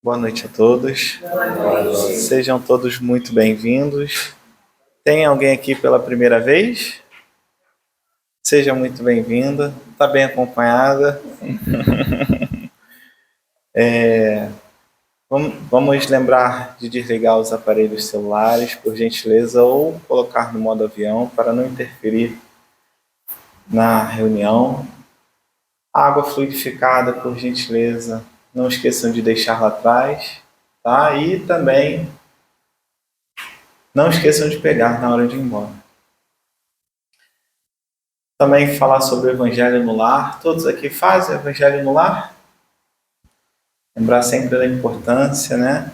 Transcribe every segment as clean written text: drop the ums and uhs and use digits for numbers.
Boa noite a todos. Sejam todos muito bem-vindos. Tem alguém aqui pela primeira vez? Seja muito bem-vinda. Está bem acompanhada. Vamos lembrar de desligar os aparelhos celulares, por gentileza, ou colocar no modo avião para não interferir na reunião. Água fluidificada, por gentileza, não esqueçam de deixar lá atrás, tá? E também não esqueçam de pegar na hora de ir embora. Também falar sobre o Evangelho no Lar. Todos aqui fazem o Evangelho no Lar? Lembrar sempre da importância, né?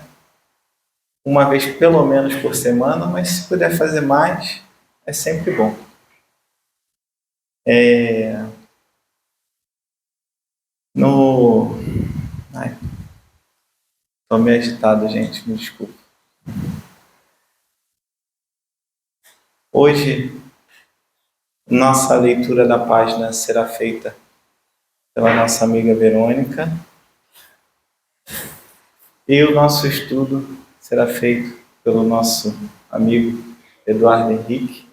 Uma vez pelo menos por semana, mas se puder fazer mais, é sempre bom. Estou meio agitado, gente, me desculpa. Hoje, nossa leitura da página será feita pela nossa amiga Verônica e o nosso estudo será feito pelo nosso amigo Eduardo Henrique,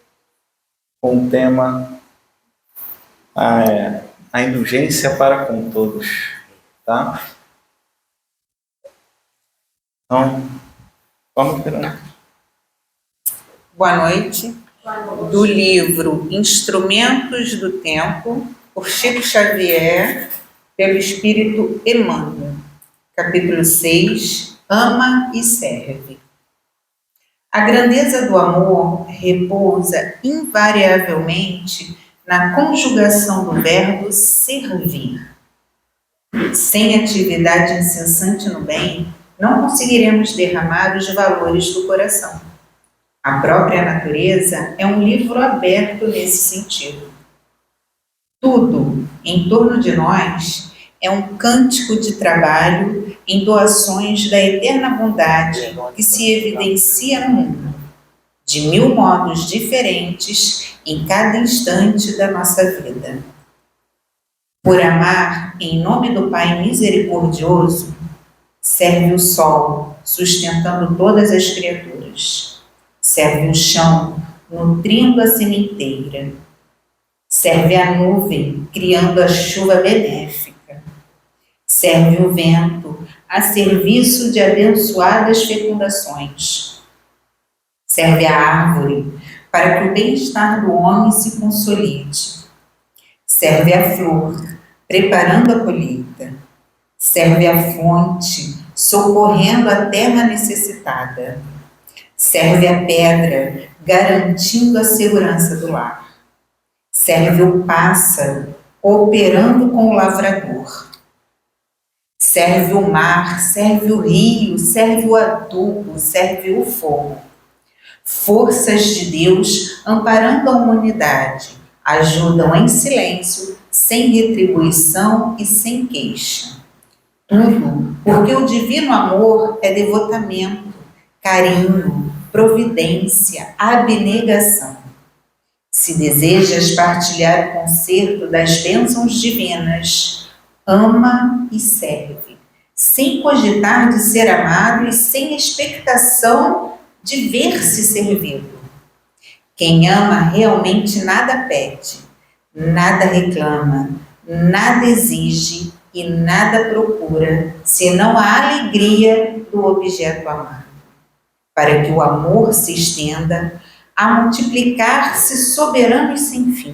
com o tema a indulgência para com todos, tá? Então, vamos, Verônica. Boa noite. Do livro Instrumentos do Tempo, por Chico Xavier, pelo Espírito Emmanuel. Capítulo 6, Ama e Serve. A grandeza do amor repousa invariavelmente na conjugação do verbo servir. Sem atividade incessante no bem, não conseguiremos derramar os valores do coração. A própria natureza é um livro aberto nesse sentido. Tudo em torno de nós é um cântico de trabalho em doações da eterna bondade que se evidencia no mundo, de 1000 modos diferentes em cada instante da nossa vida. Por amar em nome do Pai misericordioso, serve o sol, sustentando todas as criaturas. Serve o chão, nutrindo a sementeira. Serve a nuvem, criando a chuva benéfica. Serve o vento, a serviço de abençoadas fecundações. Serve a árvore, para que o bem-estar do homem se consolide. Serve a flor, preparando a colheita. Serve a fonte, socorrendo a terra necessitada. Serve a pedra, garantindo a segurança do lar. Serve o pássaro, cooperando com o lavrador. Serve o mar, serve o rio, serve o adubo, serve o fogo. Forças de Deus, amparando a humanidade, ajudam em silêncio, sem retribuição e sem queixa. Tudo porque o divino amor é devotamento, carinho, providência, abnegação. Se desejas partilhar o concerto das bênçãos divinas, ama e serve, sem cogitar de ser amado e sem expectação de ver-se servido. Quem ama realmente nada pede, nada reclama, nada exige e nada procura, senão a alegria do objeto amado. Para que o amor se estenda a multiplicar-se soberano e sem fim.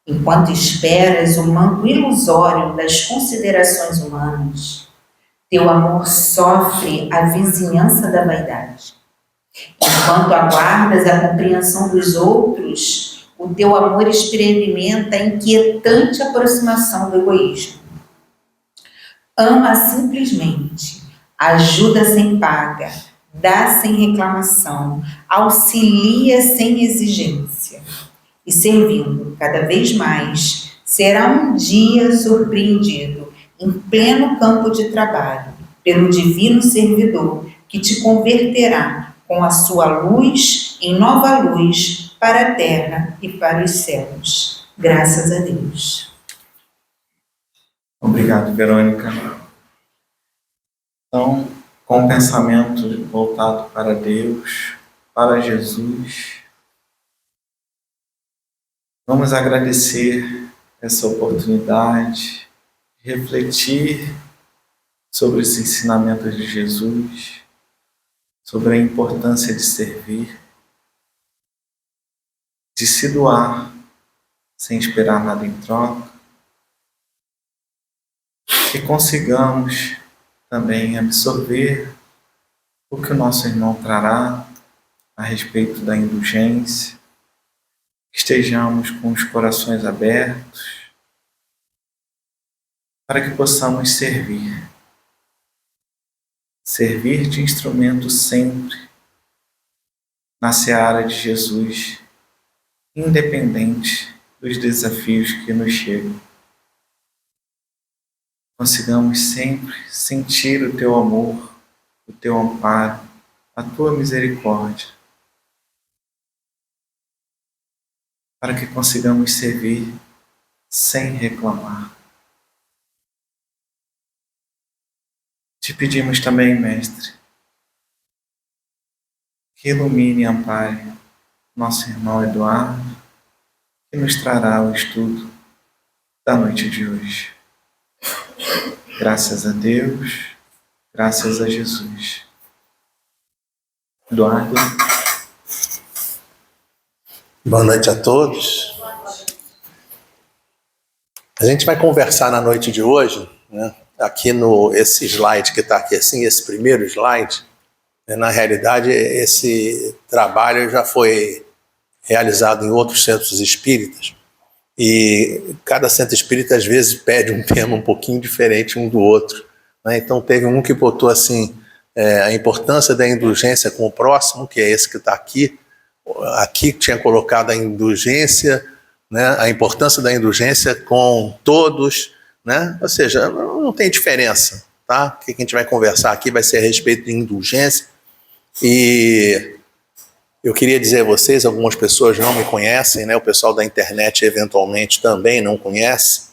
Enquanto esperas o manto ilusório das considerações humanas, teu amor sofre a vizinhança da vaidade. Enquanto aguardas a compreensão dos outros, o teu amor experimenta a inquietante aproximação do egoísmo. Ama simplesmente, ajuda sem paga, dá sem reclamação, auxilia sem exigência. E servindo cada vez mais, será um dia surpreendido, em pleno campo de trabalho, pelo divino servidor, que te converterá com a sua luz em nova luz para a terra e para os céus. Graças a Deus. Obrigado, Verônica. Então, com o pensamento voltado para Deus, para Jesus, vamos agradecer essa oportunidade de refletir sobre os ensinamentos de Jesus, sobre a importância de servir, de se doar sem esperar nada em troca, que consigamos também absorver o que o nosso irmão trará a respeito da indulgência, que estejamos com os corações abertos para que possamos servir de instrumento sempre na seara de Jesus, independente dos desafios que nos chegam. Consigamos sempre sentir o Teu amor, o Teu amparo, a Tua misericórdia, para que consigamos servir sem reclamar. Te pedimos também, Mestre, que ilumine e ampare nosso irmão Eduardo, que nos trará o estudo da noite de hoje. Graças a Deus, graças a Jesus. Eduardo. Boa noite a todos. A gente vai conversar na noite de hoje, né? Aqui esse slide que está aqui assim, esse primeiro slide, né? Na realidade esse trabalho já foi realizado em outros centros espíritas e cada centro espírita às vezes pede um tema um pouquinho diferente um do outro, né? Então teve um que botou assim, a importância da indulgência com o próximo, que é esse que está aqui. Aqui tinha colocado a indulgência, né, a importância da indulgência com todos, né? Ou seja, não tem diferença, tá? O que a gente vai conversar aqui vai ser a respeito de indulgência. E eu queria dizer a vocês, algumas pessoas não me conhecem, né? O pessoal da internet eventualmente também não conhece.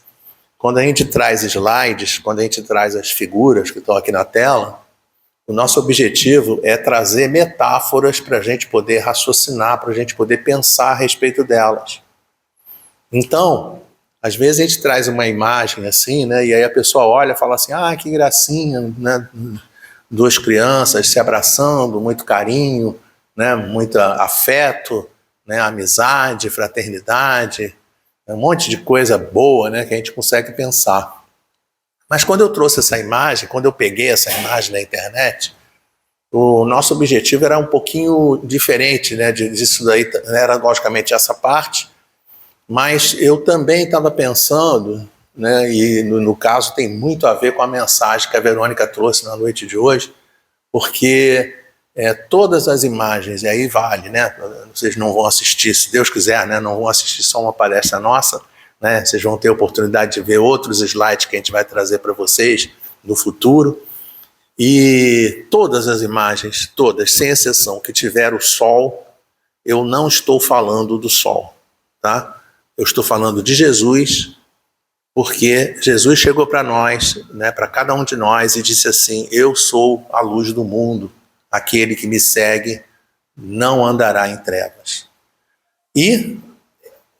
Quando a gente traz slides, quando a gente traz as figuras que estão aqui na tela, o nosso objetivo é trazer metáforas para a gente poder raciocinar, para a gente poder pensar a respeito delas. Então, às vezes a gente traz uma imagem assim, né, e aí a pessoa olha e fala assim, que gracinha, né, duas crianças se abraçando, muito carinho, né, muito afeto, né, amizade, fraternidade, um monte de coisa boa, né, que a gente consegue pensar. Mas quando eu trouxe essa imagem, quando eu peguei essa imagem na internet, o nosso objetivo era um pouquinho diferente, né, disso daí, era logicamente essa parte, mas eu também estava pensando, né, e no caso tem muito a ver com a mensagem que a Verônica trouxe na noite de hoje, porque todas as imagens, e aí vale, né, vocês não vão assistir, se Deus quiser, né, não vão assistir só uma palestra nossa, né, vocês vão ter a oportunidade de ver outros slides que a gente vai trazer para vocês no futuro, e todas as imagens, todas, sem exceção, que tiver o sol, eu não estou falando do sol, tá? Eu estou falando de Jesus, porque Jesus chegou para nós, né, para cada um de nós, e disse assim, eu sou a luz do mundo, aquele que me segue não andará em trevas. E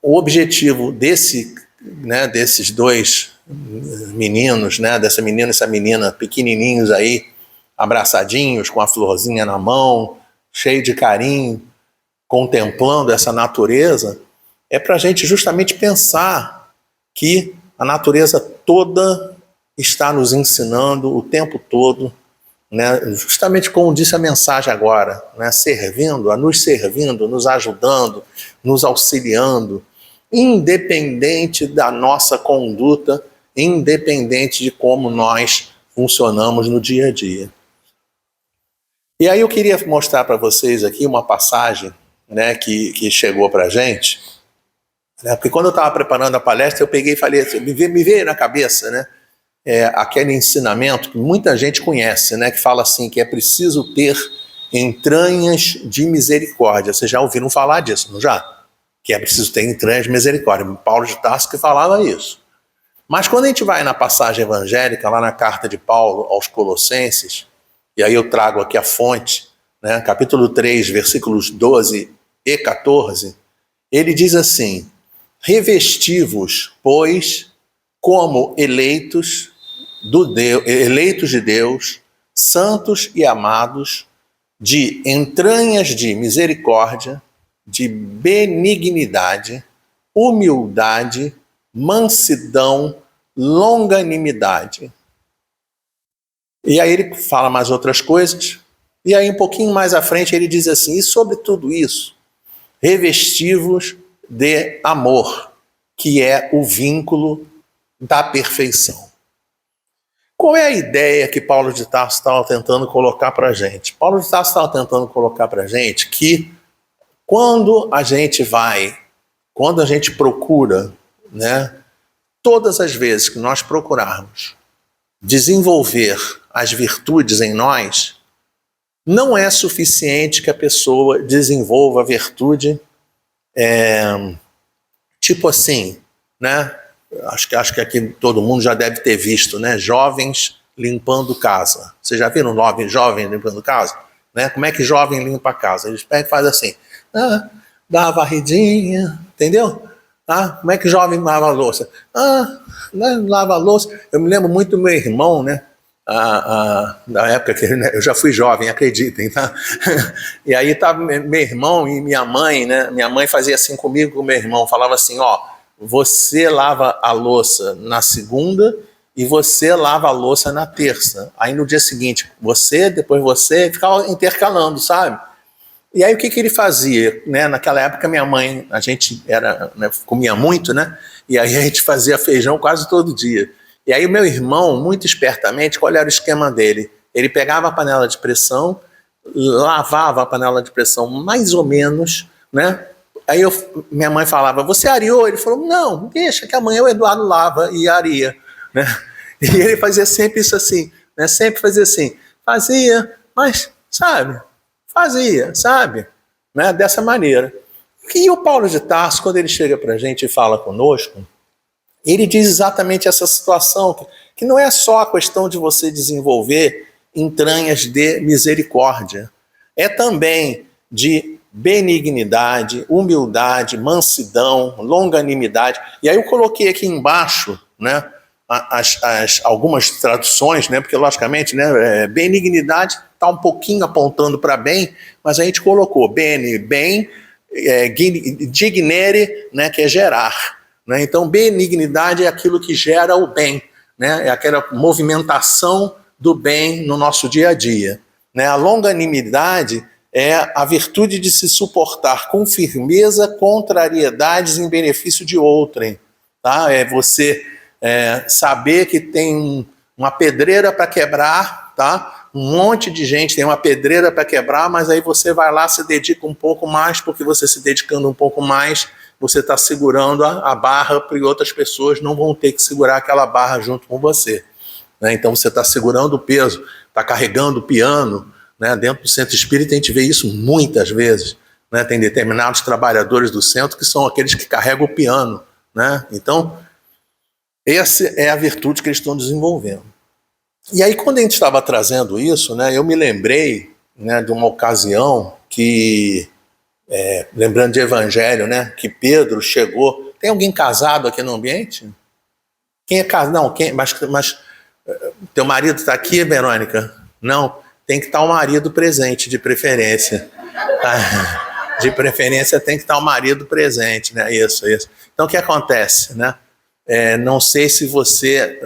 o objetivo desses dois meninos, né, dessa menina e essa menina, pequenininhos aí, abraçadinhos, com a florzinha na mão, cheio de carinho, contemplando essa natureza, é para a gente justamente pensar que a natureza toda está nos ensinando o tempo todo, né, justamente como disse a mensagem agora, né, servindo, nos ajudando, nos auxiliando, independente da nossa conduta, independente de como nós funcionamos no dia a dia. E aí eu queria mostrar para vocês aqui uma passagem, né, que chegou para a gente, né, porque quando eu estava preparando a palestra, eu peguei e falei assim, me veio na cabeça, né, aquele ensinamento que muita gente conhece, né, que fala assim, que é preciso ter entranhas de misericórdia. Vocês já ouviram falar disso, não já? Que é preciso ter entranhas de misericórdia. Paulo de Tarso que falava isso. Mas quando a gente vai na passagem evangélica, lá na carta de Paulo aos Colossenses, e aí eu trago aqui a fonte, né, capítulo 3, versículos 12 e 14, ele diz assim: revesti-vos, pois, como eleitos de Deus, santos e amados, de entranhas de misericórdia, de benignidade, humildade, mansidão, longanimidade. E aí ele fala mais outras coisas, e aí um pouquinho mais à frente ele diz assim: e sobre tudo isso, revesti-vos de amor, que é o vínculo da perfeição. Qual é a ideia que Paulo de Tarso estava tentando colocar para a gente? Paulo de Tarso estava tentando colocar para a gente que quando a gente procura, né, todas as vezes que nós procurarmos desenvolver as virtudes em nós, não é suficiente que a pessoa desenvolva a virtude, tipo assim, né? Acho que aqui todo mundo já deve ter visto, né? Jovens limpando casa. Vocês já viram jovem limpando casa? Né? Como é que jovem limpa a casa? Eles pegam e fazem assim, dá uma varridinha, entendeu? Como é que jovem lava a louça? Lava a louça. Eu me lembro muito do meu irmão, né? Da época que eu já fui jovem, acreditem, tá? E aí estava meu irmão e minha mãe, né? Minha mãe fazia assim comigo, com meu irmão, falava assim: você lava a louça na segunda e você lava a louça na terça. Aí no dia seguinte, depois você, ficava intercalando, sabe? E aí o que ele fazia? Né? Naquela época minha mãe, a gente comia muito, né? E aí a gente fazia feijão quase todo dia. E aí o meu irmão, muito espertamente, qual era o esquema dele? Ele pegava a panela de pressão, lavava a panela de pressão mais ou menos, né? Aí minha mãe falava: você areou? Ele falou: não, deixa que amanhã o Eduardo lava e areia, né? E ele fazia sempre isso assim, né? Sempre fazia assim, mas sabe, né? Dessa maneira. E o Paulo de Tarso, quando ele chega para a gente e fala conosco, ele diz exatamente essa situação, que não é só a questão de você desenvolver entranhas de misericórdia, é também de benignidade, humildade, mansidão, longanimidade. E aí eu coloquei aqui embaixo, né, algumas traduções, né, porque logicamente, né, benignidade está um pouquinho apontando para bem, mas a gente colocou bem, dignere, né, que é gerar. Né? Então, benignidade é aquilo que gera o bem, né? É aquela movimentação do bem no nosso dia a dia. Né? A longanimidade é a virtude de se suportar com firmeza contrariedades em benefício de outrem. Tá? É você saber que tem uma pedreira para quebrar, tá? Um monte de gente tem uma pedreira para quebrar, mas aí você vai lá, se dedica um pouco mais, porque você se dedicando um pouco mais, você está segurando a barra, porque outras pessoas não vão ter que segurar aquela barra junto com você. Né? Então você está segurando o peso, está carregando o piano. Né? Dentro do centro espírita a gente vê isso muitas vezes. Né? Tem determinados trabalhadores do centro que são aqueles que carregam o piano. Né? Então, essa é a virtude que eles estão desenvolvendo. E aí, quando a gente estava trazendo isso, né, eu me lembrei, né, de uma ocasião que, lembrando de Evangelho, né, que Pedro chegou. Tem alguém casado aqui no ambiente? Quem é casado? Não, mas teu marido está aqui, Verônica? Não, tem que estar o marido presente, de preferência. De preferência tem que estar o marido presente, né? Isso. Então o que acontece, né? Não sei se você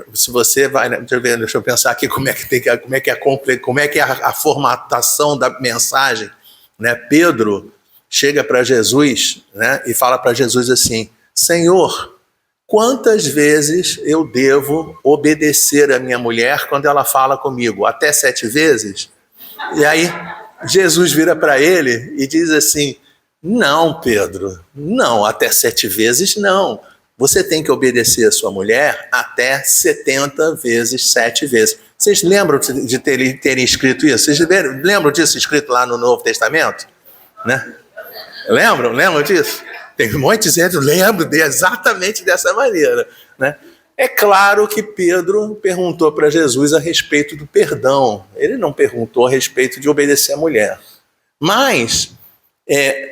vai, deixa eu pensar aqui como é que é a formatação da mensagem, né? Pedro chega para Jesus, né, e fala para Jesus assim: Senhor, quantas vezes eu devo obedecer a minha mulher quando ela fala comigo? Até 7 vezes? E aí Jesus vira para ele e diz assim: não, Pedro, não, até 7 vezes não. Você tem que obedecer a sua mulher até 70 vezes 7 vezes. Vocês lembram de terem escrito isso? Vocês lembram disso escrito lá no Novo Testamento? Né? Lembram disso? Tem um monte de gente, lembro exatamente dessa maneira. Né? É claro que Pedro perguntou para Jesus a respeito do perdão. Ele não perguntou a respeito de obedecer a mulher. Mas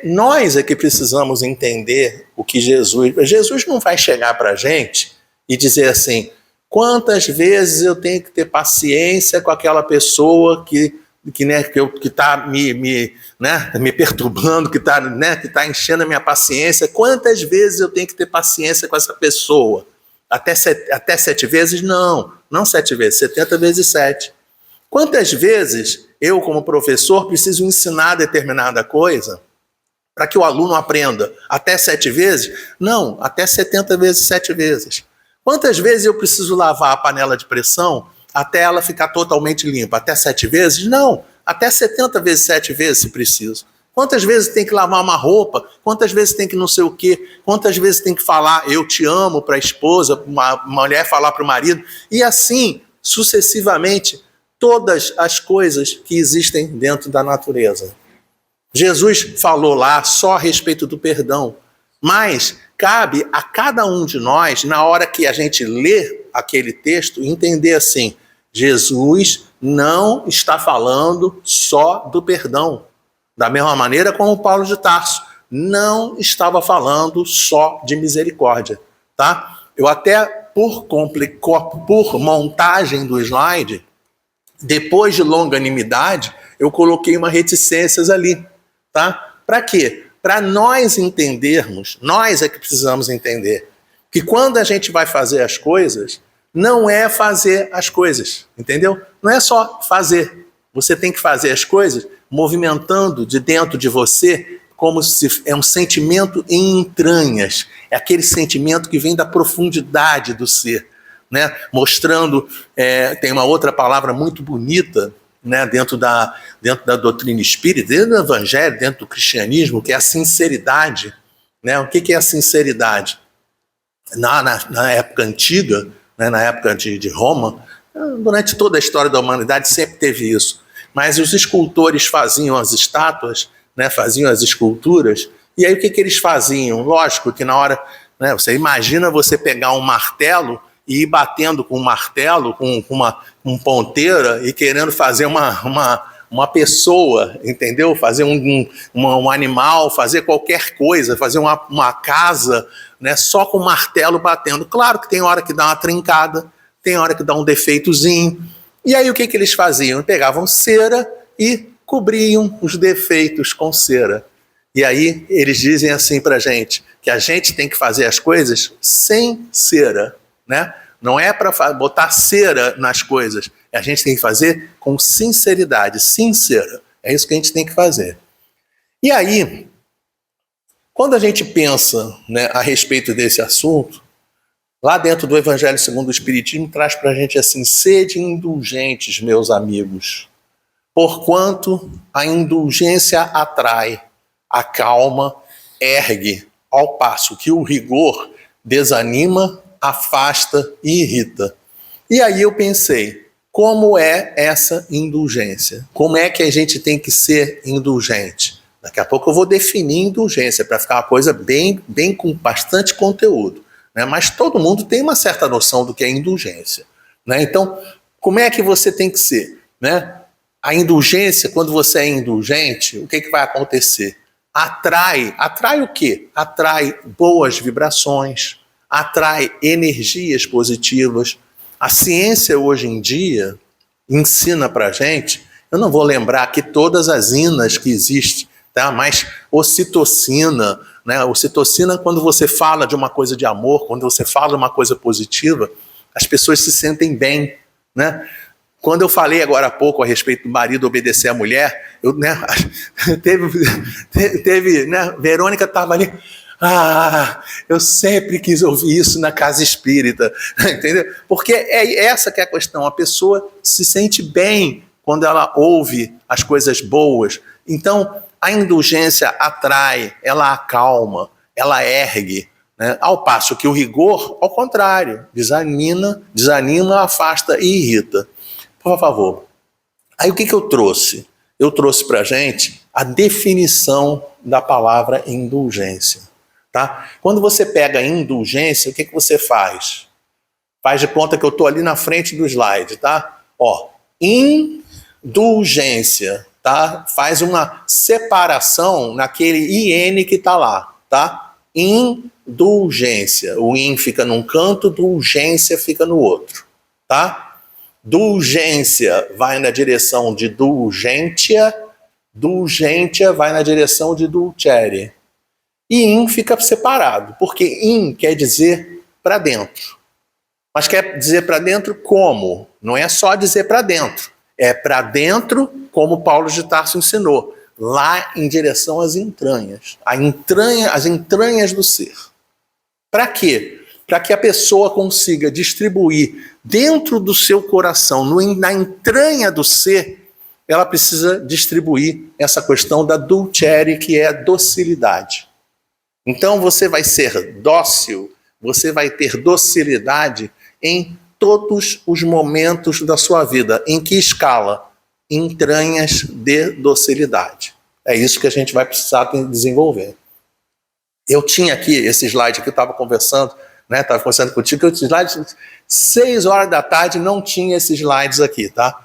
nós é que precisamos entender o que Jesus não vai chegar para a gente e dizer assim, quantas vezes eu tenho que ter paciência com aquela pessoa que está me perturbando, que está enchendo a minha paciência. Quantas vezes eu tenho que ter paciência com essa pessoa? Até 7 vezes? Não 7 vezes, 70 vezes 7. Quantas vezes eu, como professor, preciso ensinar determinada coisa para que o aluno aprenda? Até 7 vezes? Não, até 70 vezes 7 vezes. Quantas vezes eu preciso lavar a panela de pressão até ela ficar totalmente limpa? Até 7 vezes? Não, até 70 vezes 7 vezes se preciso. Quantas vezes tem que lavar uma roupa? Quantas vezes tem que não sei o quê? Quantas vezes tem que falar eu te amo para a esposa, uma mulher falar para o marido? E assim, sucessivamente, todas as coisas que existem dentro da natureza. Jesus falou lá só a respeito do perdão, mas cabe a cada um de nós, na hora que a gente lê aquele texto, entender assim, Jesus não está falando só do perdão. Da mesma maneira como Paulo de Tarso não estava falando só de misericórdia, tá? Eu até, por montagem do slide, depois de longanimidade, eu coloquei uma reticências ali, tá? Para quê? Para nós entendermos, nós é que precisamos entender, que quando a gente vai fazer as coisas, não é fazer as coisas, entendeu? Não é só fazer. Você tem que fazer as coisas movimentando de dentro de você como se é um sentimento em entranhas. É aquele sentimento que vem da profundidade do ser, né? Mostrando, tem uma outra palavra muito bonita, né? dentro da doutrina espírita, dentro do evangelho, dentro do cristianismo, que é a sinceridade, né? O que é a sinceridade? Na época antiga, né? Na época de Roma, durante toda a história da humanidade sempre teve isso. Mas os escultores faziam as estátuas, né, faziam as esculturas, e aí o que eles faziam? Lógico que na hora, né, você imagina você pegar um martelo e ir batendo com um martelo, com uma ponteira, e querendo fazer uma pessoa, entendeu? Fazer um animal, fazer qualquer coisa, fazer uma casa, né, só com o martelo batendo. Claro que tem hora que dá uma trincada, tem hora que dá um defeitozinho. E aí o que eles faziam? Pegavam cera e cobriam os defeitos com cera. E aí eles dizem assim para a gente, que a gente tem que fazer as coisas sem cera, né? Não é para botar cera nas coisas, a gente tem que fazer com sinceridade, sincera. É isso que a gente tem que fazer. E aí, quando a gente pensa, né, a respeito desse assunto, lá dentro do Evangelho segundo o Espiritismo, traz para a gente assim, sede indulgentes, meus amigos, porquanto a indulgência atrai, acalma, ergue, ao passo que o rigor desanima, afasta e irrita. E aí eu pensei, como é essa indulgência? Como é que a gente tem que ser indulgente? Daqui a pouco eu vou definir indulgência, para ficar uma coisa bem com bastante conteúdo. Mas todo mundo tem uma certa noção do que é indulgência, né? Então, como é que você tem que ser, né? A indulgência, quando você é indulgente, o que vai acontecer? Atrai o quê? Atrai boas vibrações, atrai energias positivas. A ciência hoje em dia ensina para a gente, eu não vou lembrar aqui todas as inas que existem, tá? Mas ocitocina, né? Ocitocina, quando você fala de uma coisa de amor, quando você fala de uma coisa positiva, as pessoas se sentem bem, né? Quando eu falei agora há pouco a respeito do marido obedecer à mulher, teve, né? Verônica estava ali, eu sempre quis ouvir isso na casa espírita, entendeu? Porque é essa que é a questão, a pessoa se sente bem quando ela ouve as coisas boas. Então, a indulgência atrai, ela acalma, ela ergue, né? Ao passo que o rigor, ao contrário, desanima, afasta e irrita. Por favor. Aí o que eu trouxe? Eu trouxe para a gente a definição da palavra indulgência. Tá? Quando você pega indulgência, o que você faz? Faz de conta que eu estou ali na frente do slide, tá? Ó, indulgência, tá? Faz uma separação naquele IN que está lá, tá? Indulgência. O IN fica num canto, dulgência fica no outro, tá? Dulgência vai na direção de dulgentia, dulgentia vai na direção de dulcere. E in fica separado, porque in quer dizer para dentro. Mas quer dizer para dentro como? Não é só dizer para dentro. É para dentro, como Paulo de Tarso ensinou, lá em direção às entranhas. As entranhas do ser. Para quê? Para que a pessoa consiga distribuir dentro do seu coração, na entranha do ser, ela precisa distribuir essa questão da dulcere, que é a docilidade. Então você vai ser dócil, você vai ter docilidade em todos os momentos da sua vida. Em que escala? Entranhas de docilidade. É isso que a gente vai precisar desenvolver. Eu tinha aqui esse slide que eu estava conversando, né? Estava conversando contigo, que esse slide, 6 horas da tarde não tinha esses slides aqui, tá?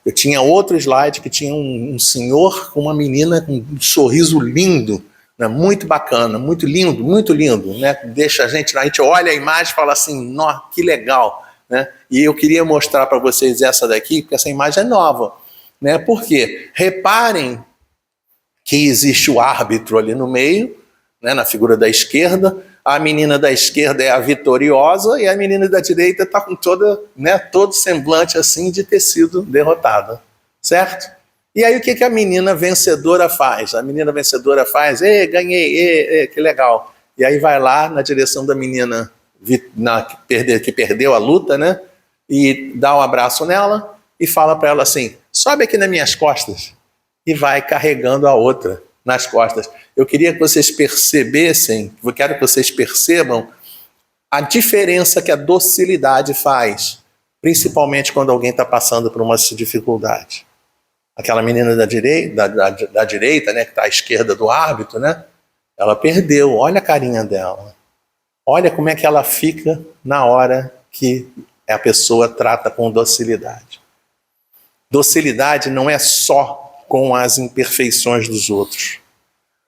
Eu tinha outro slide que tinha um senhor com uma menina com um sorriso lindo, né? Muito bacana, muito lindo, né? Deixa a gente olha a imagem e fala assim, nó, que legal, né? E eu queria mostrar para vocês essa daqui, porque essa imagem é nova, né? Por quê? Reparem que existe o árbitro ali no meio, né? Na figura da esquerda. A menina da esquerda é a vitoriosa e a menina da direita está com todo semblante assim de ter sido derrotada, certo? E aí o que a menina vencedora faz? A menina vencedora faz, ganhei, que legal. E aí vai lá na direção da menina que perdeu a luta, né? E dá um abraço nela e fala para ela assim, sobe aqui nas minhas costas. E vai carregando a outra nas costas. Eu queria que vocês percebessem, eu quero que vocês percebam a diferença que a docilidade faz, principalmente quando alguém está passando por uma dificuldade. Aquela menina da direita, né, que está à esquerda do árbitro, né, ela perdeu, olha a carinha dela. Olha como é que ela fica na hora que a pessoa trata com docilidade. Docilidade não é só com as imperfeições dos outros.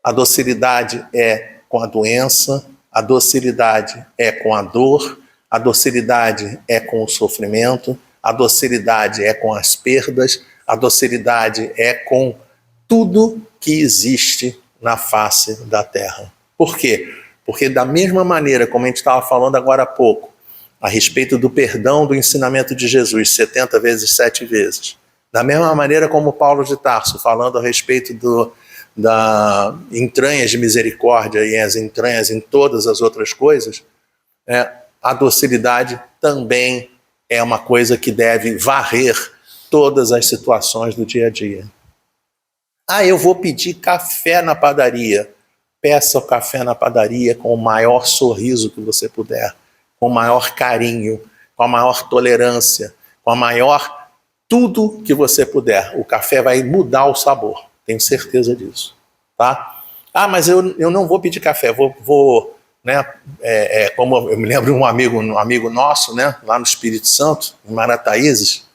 A docilidade é com a doença, a docilidade é com a dor, a docilidade é com o sofrimento, a docilidade é com as perdas, a docilidade é com tudo que existe na face da terra. Por quê? Porque da mesma maneira como a gente estava falando agora há pouco, a respeito do perdão do ensinamento de Jesus, 70 vezes, 7 vezes, da mesma maneira como Paulo de Tarso, falando a respeito da entranhas de misericórdia e as entranhas em todas as outras coisas, a docilidade também é uma coisa que deve varrer todas as situações do dia a dia. Eu vou pedir café na padaria. Peça o café na padaria com o maior sorriso que você puder, com o maior carinho, com a maior tolerância, com a maior tudo que você puder. O café vai mudar o sabor, tenho certeza disso, tá? Mas eu não vou pedir café, vou né? Como eu me lembro de um amigo nosso, né? Lá no Espírito Santo, em Marataízes,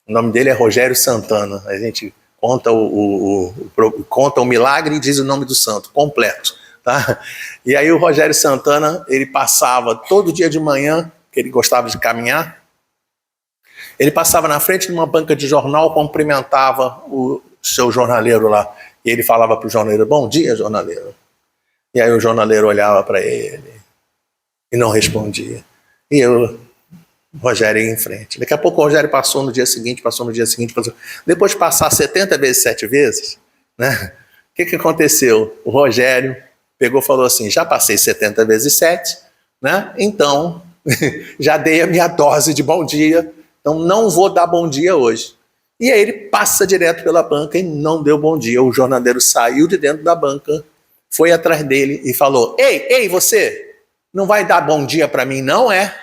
o nome dele é Rogério Santana. A gente conta conta o milagre e diz o nome do santo completo, tá? E aí o Rogério Santana, ele passava todo dia de manhã, que ele gostava de caminhar, ele passava na frente de uma banca de jornal, cumprimentava o seu jornaleiro lá. E ele falava para o jornaleiro, bom dia, jornaleiro. E aí o jornaleiro olhava para ele e não respondia. E o Rogério ia em frente. Daqui a pouco o Rogério passou no dia seguinte. Depois de passar 70 vezes, 7 vezes, né? O que aconteceu? O Rogério pegou e falou assim, já passei 70 vezes 7, né? Então, já dei a minha dose de bom dia, então não vou dar bom dia hoje. E aí ele passa direto pela banca e não deu bom dia. O jornaleiro saiu de dentro da banca, foi atrás dele e falou, ei, você, não vai dar bom dia para mim não, é?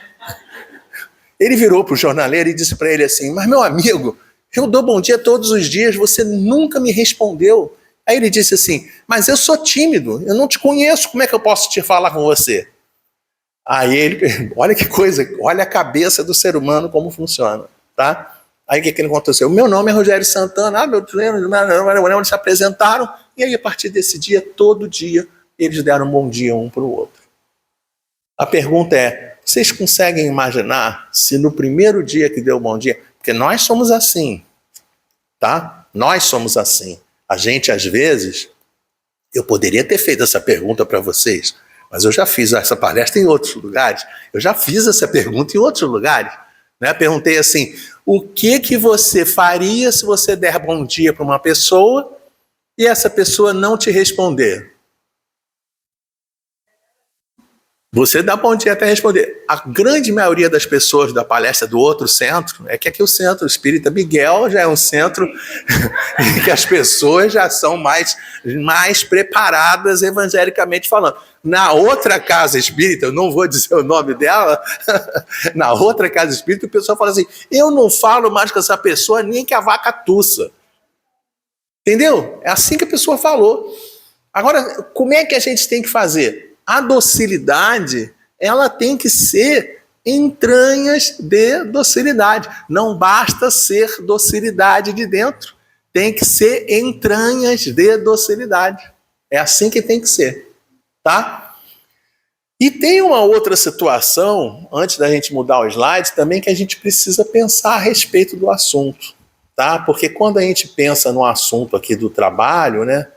Ele virou para o jornaleiro e disse para ele assim, mas meu amigo, eu dou bom dia todos os dias, você nunca me respondeu. Aí ele disse assim, mas eu sou tímido, eu não te conheço, como é que eu posso te falar com você? Aí ele, olha que coisa, olha a cabeça do ser humano como funciona, tá? Aí o que aconteceu? O meu nome é Rogério Santana, meu Deus, eles se apresentaram, e aí a partir desse dia, todo dia, eles deram um bom dia um para o outro. A pergunta é, vocês conseguem imaginar se no primeiro dia que deu um bom dia, porque nós somos assim, tá? Nós somos assim. A gente, às vezes, eu poderia ter feito essa pergunta para vocês, mas eu já fiz essa palestra em outros lugares, eu já fiz essa pergunta em outros lugares, né? Perguntei assim, o que você faria se você der bom dia para uma pessoa e essa pessoa não te responder? Você dá bom dia até responder. A grande maioria das pessoas da palestra do outro centro, é que aqui o Centro Espírita Miguel já é um centro em que as pessoas já são mais preparadas evangelicamente falando. Na outra casa espírita, eu não vou dizer o nome dela, na outra casa espírita o pessoal fala assim, eu não falo mais com essa pessoa nem que a vaca tussa. Entendeu? É assim que a pessoa falou. Agora, como é que a gente tem que fazer? A docilidade, ela tem que ser entranhas de docilidade. Não basta ser docilidade de dentro. Tem que ser entranhas de docilidade. É assim que tem que ser, tá? E tem uma outra situação, antes da gente mudar o slide, também que a gente precisa pensar a respeito do assunto, tá? Porque quando a gente pensa no assunto aqui do trabalho, né?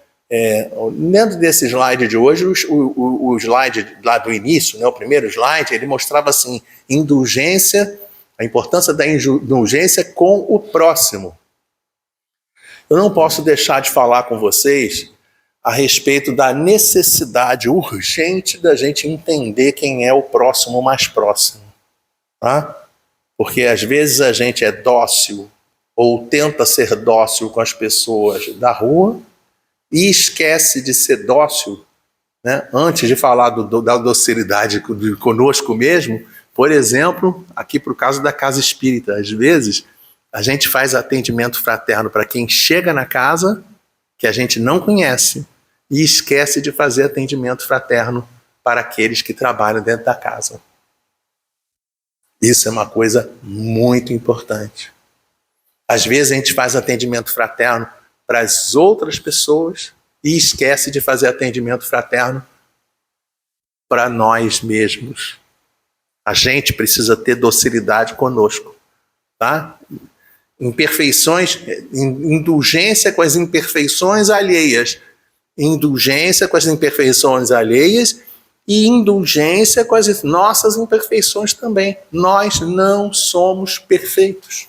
Dentro desse slide de hoje, o slide lá do início, né, o primeiro slide, ele mostrava assim, indulgência, a importância da indulgência com o próximo. Eu não posso deixar de falar com vocês a respeito da necessidade urgente da gente entender quem é o próximo mais próximo, tá? Porque às vezes a gente é dócil ou tenta ser dócil com as pessoas da rua, e esquece de ser dócil, né? Antes de falar da docilidade conosco mesmo, por exemplo, aqui para o caso da casa espírita, às vezes a gente faz atendimento fraterno para quem chega na casa, que a gente não conhece, e esquece de fazer atendimento fraterno para aqueles que trabalham dentro da casa. Isso é uma coisa muito importante. Às vezes a gente faz atendimento fraterno para as outras pessoas e esquece de fazer atendimento fraterno para nós mesmos. A gente precisa ter docilidade conosco, tá? Imperfeições, indulgência com as imperfeições alheias, indulgência com as imperfeições alheias e indulgência com as nossas imperfeições também. Nós não somos perfeitos.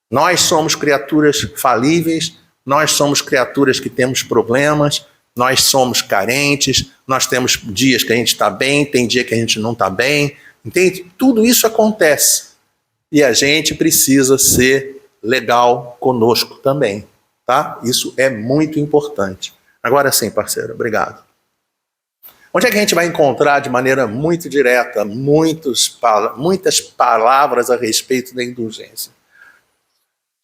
Nós somos criaturas falíveis, nós somos criaturas que temos problemas, nós somos carentes, nós temos dias que a gente está bem, tem dia que a gente não está bem, entende? Tudo isso acontece e a gente precisa ser legal conosco também, tá? Isso é muito importante. Agora sim, parceiro, obrigado. Onde é que a gente vai encontrar de maneira muito direta muitas palavras a respeito da indulgência?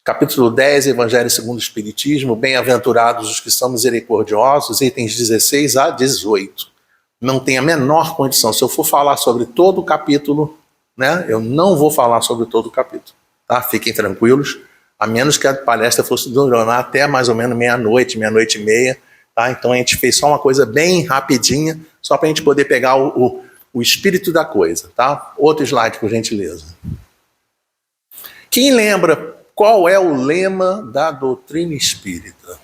Capítulo 10, Evangelho segundo o Espiritismo, bem-aventurados os que são misericordiosos, itens 16 a 18. Não tem a menor condição. Se eu for falar sobre todo o capítulo, né, eu não vou falar sobre todo o capítulo. Tá? Fiquem tranquilos, a menos que a palestra fosse durar até mais ou menos meia-noite, meia-noite e meia. Tá? Então a gente fez só uma coisa bem rapidinha, só para a gente poder pegar o espírito da coisa. Tá? Outro slide, por gentileza. Quem lembra qual é o lema da doutrina espírita?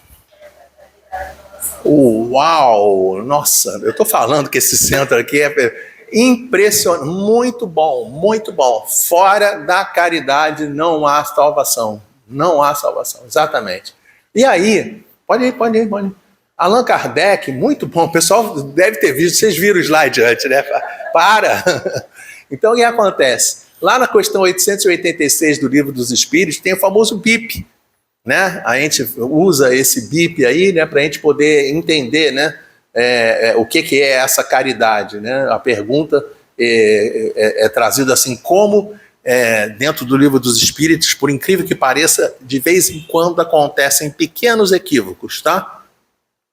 Uau! Nossa, eu estou falando que esse centro aqui é impressionante, muito bom, muito bom. Fora da caridade não há salvação. Não há salvação, exatamente. E aí, pode ir. Allan Kardec, muito bom, o pessoal deve ter visto, vocês viram o slide antes, né? Para! Então, o que acontece? Lá na questão 886 do Livro dos Espíritos tem o famoso BIP, né? A gente usa esse BIP aí, né, para a gente poder entender, né, o que é essa caridade, né? A pergunta é trazida assim, como dentro do Livro dos Espíritos, por incrível que pareça, de vez em quando acontecem pequenos equívocos, tá?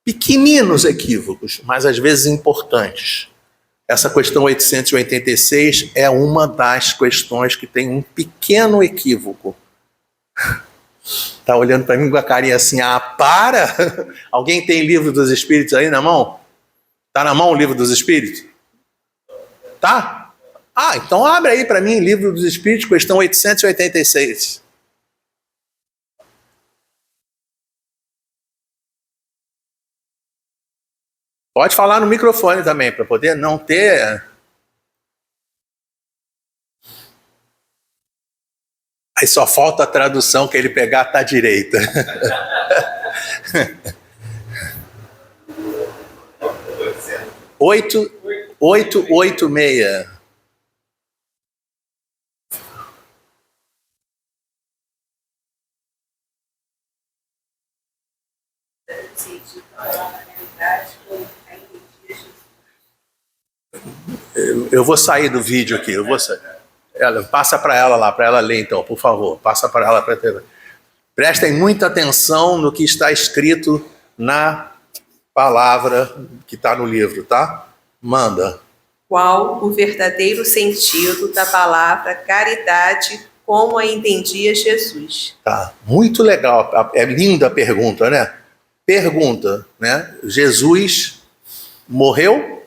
Pequeninos equívocos, mas às vezes importantes. Essa questão 886 é uma das questões que tem um pequeno equívoco. Tá olhando para mim com a carinha assim, para! Alguém tem Livro dos Espíritos aí na mão? Tá na mão o Livro dos Espíritos? Tá? Então abre aí para mim, Livro dos Espíritos, questão 886. Pode falar no microfone também, para poder não ter... Aí só falta a tradução que ele pegar tá à direita. Oito, 886. Eu vou sair do vídeo aqui, eu vou sair. Passa para ela lá, para ela ler então, por favor. Passa para ela para ter. Prestem muita atenção no que está escrito na palavra que está no livro, tá? Manda. Qual o verdadeiro sentido da palavra caridade, como a entendia Jesus? Tá, muito legal. É linda a pergunta, né? Pergunta, né? Jesus morreu?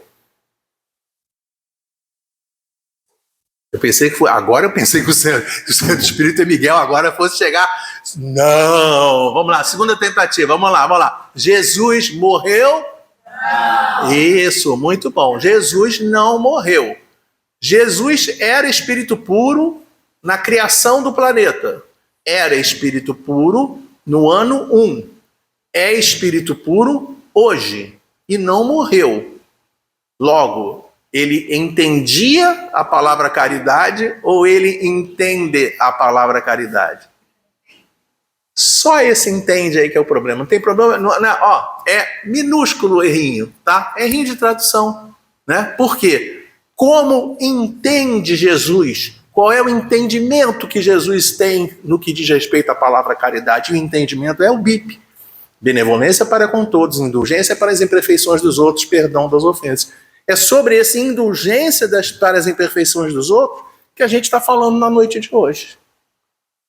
Agora eu pensei que o Santo Espírito e Miguel agora fosse chegar. Não, vamos lá, segunda tentativa, vamos lá. Jesus morreu? Não. Isso, muito bom. Jesus não morreu. Jesus era espírito puro na criação do planeta. Era espírito puro no ano 1. É espírito puro hoje e não morreu. Logo, ele entendia a palavra caridade ou ele entende a palavra caridade? Só esse entende aí que é o problema. Não tem problema. É minúsculo errinho, tá? Errinho de tradução, né? Por quê? Como entende Jesus? Qual é o entendimento que Jesus tem no que diz respeito à palavra caridade? O entendimento é o BIP. Benevolência para com todos, indulgência para as imperfeições dos outros, perdão das ofensas. É sobre essa indulgência para as imperfeições dos outros que a gente está falando na noite de hoje.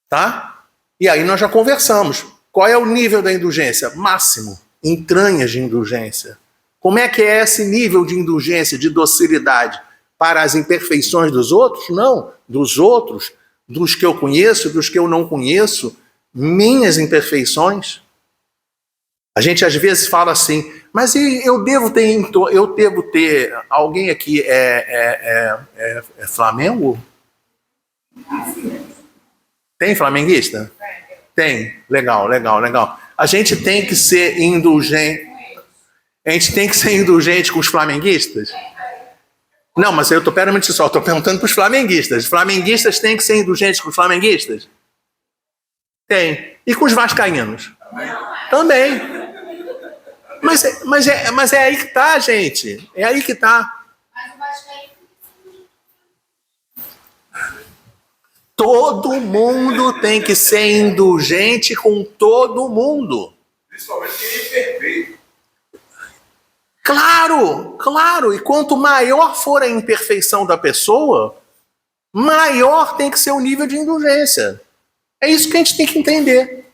Tá? E aí nós já conversamos. Qual é o nível da indulgência? Máximo. Entranhas de indulgência. Como é que é esse nível de indulgência, de docilidade para as imperfeições dos outros? Não, dos outros, dos que eu conheço, dos que eu não conheço, minhas imperfeições. A gente às vezes fala assim, mas eu devo ter alguém aqui é Flamengo? Tem flamenguista? Tem, legal. A gente tem que ser indulgente. A gente tem que ser indulgente com os flamenguistas? Não, mas eu estou perguntando para os flamenguistas. Os flamenguistas têm que ser indulgentes com os flamenguistas? Tem. E com os vascaínos? Também. Mas é aí que tá, gente. É aí que tá. Todo mundo tem que ser indulgente com todo mundo. Principalmente quem é imperfeito. Claro. E quanto maior for a imperfeição da pessoa, maior tem que ser o nível de indulgência. É isso que a gente tem que entender.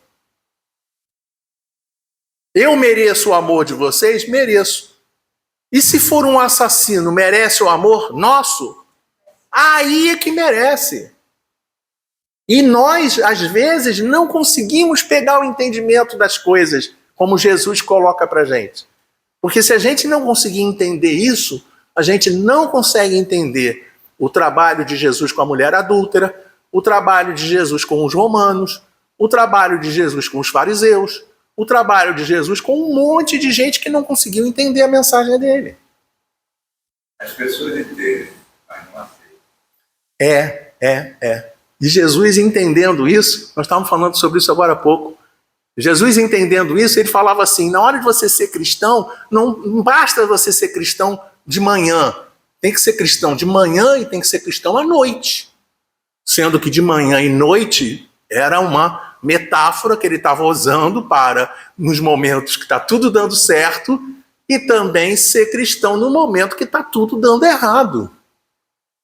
Eu mereço o amor de vocês? Mereço. E se for um assassino, merece o amor nosso? Aí é que merece. E nós, às vezes, não conseguimos pegar o entendimento das coisas, como Jesus coloca pra gente. Porque se a gente não conseguir entender isso, a gente não consegue entender o trabalho de Jesus com a mulher adúltera, o trabalho de Jesus com os romanos, o trabalho de Jesus com os fariseus, o trabalho de Jesus com um monte de gente que não conseguiu entender a mensagem dele. As pessoas entendem, mas não aceitam. E Jesus entendendo isso, nós estávamos falando sobre isso agora há pouco, Jesus entendendo isso, ele falava assim, na hora de você ser cristão, não basta você ser cristão de manhã, tem que ser cristão de manhã e tem que ser cristão à noite. Sendo que de manhã e noite era uma metáfora que ele estava usando para, nos momentos que está tudo dando certo, e também ser cristão no momento que está tudo dando errado.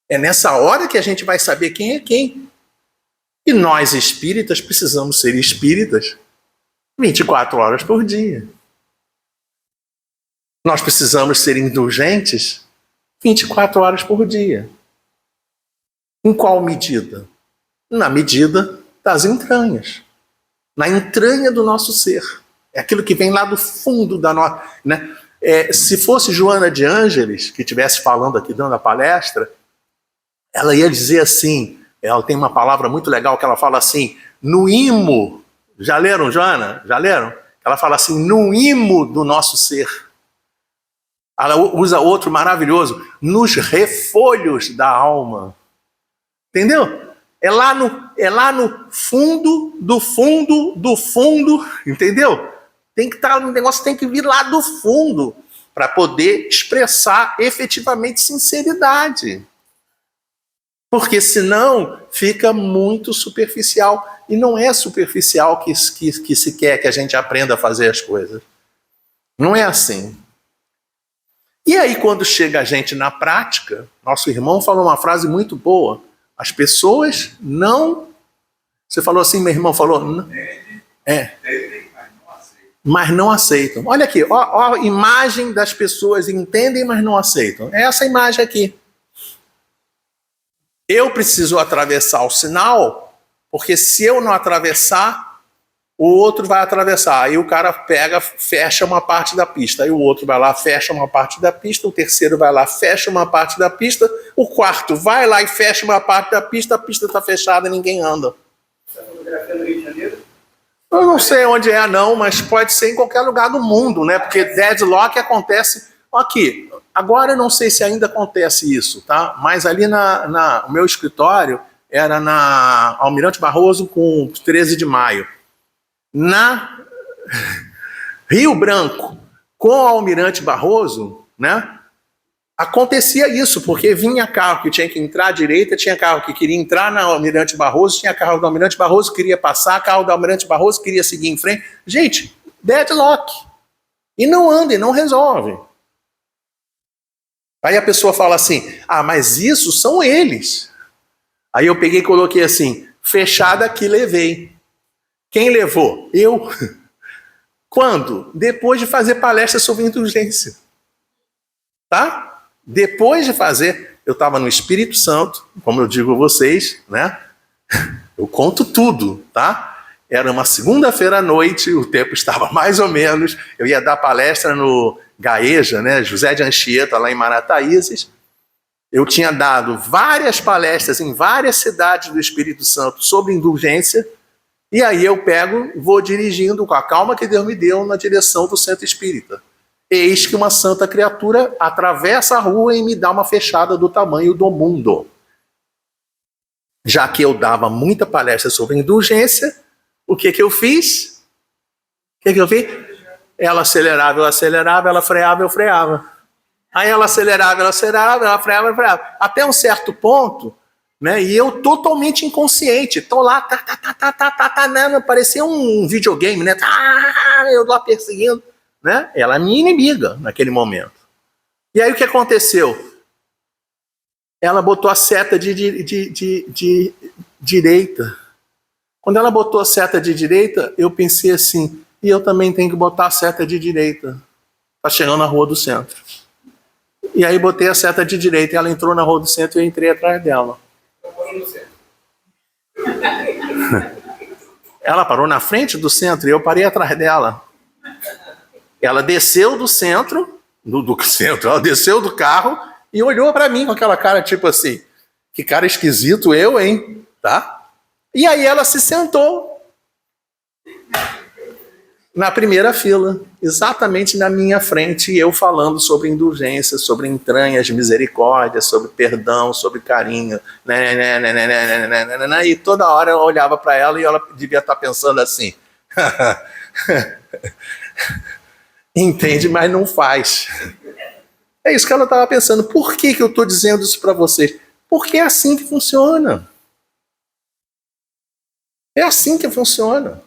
É nessa hora que a gente vai saber quem é quem. E nós espíritas precisamos ser espíritas 24 horas por dia. Nós precisamos ser indulgentes 24 horas por dia. Em qual medida? Na medida das entranhas. Na entranha do nosso ser. É aquilo que vem lá do fundo da nossa... Né? Se fosse Joana de Ângeles, que estivesse falando aqui, dando a palestra, ela ia dizer assim, ela tem uma palavra muito legal que ela fala assim, no imo, já leram, Joana? Já leram? Ela fala assim, no imo do nosso ser. Ela usa outro maravilhoso, nos refolhos da alma. Entendeu? É lá no fundo do fundo do fundo, entendeu? Tem que estar, o negócio tem que vir lá do fundo para poder expressar efetivamente sinceridade. Porque senão fica muito superficial. E não é superficial que se quer que a gente aprenda a fazer as coisas. Não é assim. E aí, quando chega a gente na prática, nosso irmão falou uma frase muito boa. As pessoas não... Você falou assim, meu irmão falou... Mas não aceitam. Olha aqui, ó a imagem das pessoas entendem, mas não aceitam. É essa imagem aqui. Eu preciso atravessar o sinal, porque se eu não atravessar, o outro vai atravessar. Aí o cara pega, fecha uma parte da pista. Aí o outro vai lá, fecha uma parte da pista. O terceiro vai lá, fecha uma parte da pista. O quarto vai lá e fecha uma parte da pista. A pista está fechada e ninguém anda. Essa fotografia no Rio de Janeiro? Eu não sei onde é não, mas pode ser em qualquer lugar do mundo, né? Porque deadlock acontece... Aqui, agora eu não sei se ainda acontece isso, tá? Mas ali o meu escritório era na Almirante Barroso com 13 de maio. Na Rio Branco, com o Almirante Barroso, né? Acontecia isso, porque vinha carro que tinha que entrar à direita, tinha carro que queria entrar na Almirante Barroso, tinha carro do Almirante Barroso que queria passar, carro do Almirante Barroso que queria seguir em frente. Gente, deadlock. E não anda, e não resolve. Aí a pessoa fala assim, mas isso são eles. Aí eu peguei e coloquei assim, fechada que levei. Quem levou? Eu. Quando? Depois de fazer palestra sobre indulgência. Tá? Depois de fazer, eu estava no Espírito Santo, como eu digo a vocês, né? Eu conto tudo, tá? Era uma segunda-feira à noite, o tempo estava mais ou menos, eu ia dar palestra no Gaeja, né? José de Anchieta, lá em Marataízes. Eu tinha dado várias palestras em várias cidades do Espírito Santo sobre indulgência, e aí eu pego, vou dirigindo com a calma que Deus me deu na direção do centro espírita. Eis que uma santa criatura atravessa a rua e me dá uma fechada do tamanho do mundo. Já que eu dava muita palestra sobre indulgência, o que eu fiz? O que eu fiz? Ela acelerava, eu acelerava, ela freava, eu freava. Aí ela acelerava, ela acelerava, ela freava, eu freava. Até um certo ponto, né? E eu totalmente inconsciente. Tô lá, né? Parecia um videogame, né? Eu lá perseguindo. Né? Ela é minha inimiga naquele momento. E aí o que aconteceu? Ela botou a seta de direita. Quando ela botou a seta de direita, eu pensei assim, e eu também tenho que botar a seta de direita. Tá chegando na Rua do Centro. E aí botei a seta de direita, e ela entrou na Rua do Centro e eu entrei atrás dela. Ela parou na frente do centro e eu parei atrás dela. Ela desceu do centro, ela desceu do carro e olhou para mim com aquela cara tipo assim, que cara esquisito eu, hein? Tá? E aí ela se sentou na primeira fila, exatamente na minha frente, e eu falando sobre indulgência, sobre entranhas de misericórdia, sobre perdão, sobre carinho, e toda hora eu olhava para ela e ela devia estar pensando assim... Entende, mas não faz. É isso que ela estava pensando. Por que eu estou dizendo isso para vocês? Porque é assim que funciona. É assim que funciona.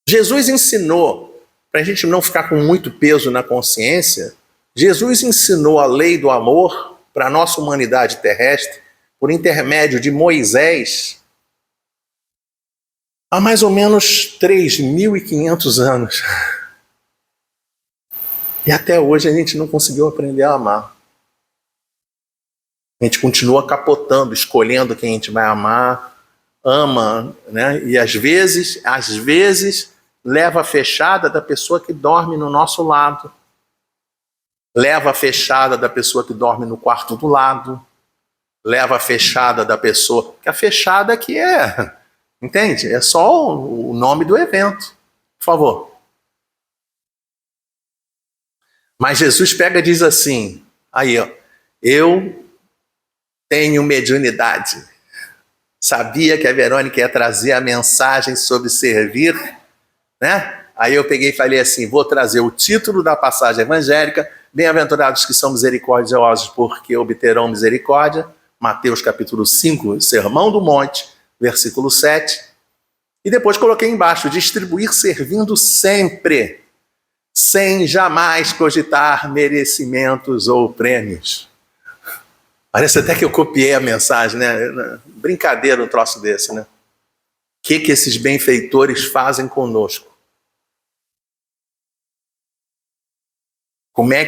Jesus ensinou para a gente não ficar com muito peso na consciência, Jesus ensinou a lei do amor para a nossa humanidade terrestre por intermédio de Moisés há mais ou menos 3.500 anos. E até hoje a gente não conseguiu aprender a amar. A gente continua capotando, escolhendo quem a gente vai amar, ama, né? E às vezes, leva a fechada da pessoa que dorme no nosso lado. Leva a fechada da pessoa que dorme no quarto do lado. Leva a fechada da pessoa... Que a fechada aqui é... Entende? É só o nome do evento. Por favor. Mas Jesus pega e diz assim... Aí, ó. Eu tenho mediunidade. Sabia que a Verônica ia trazer a mensagem sobre servir, né? Aí eu peguei e falei assim, vou trazer o título da passagem evangélica, bem-aventurados que são misericordiosos, porque obterão misericórdia, Mateus capítulo 5, Sermão do Monte, versículo 7, e depois coloquei embaixo, distribuir servindo sempre, sem jamais cogitar merecimentos ou prêmios. Parece até que eu copiei a mensagem, né? Brincadeira um troço desse, né? O que esses benfeitores fazem conosco? Como é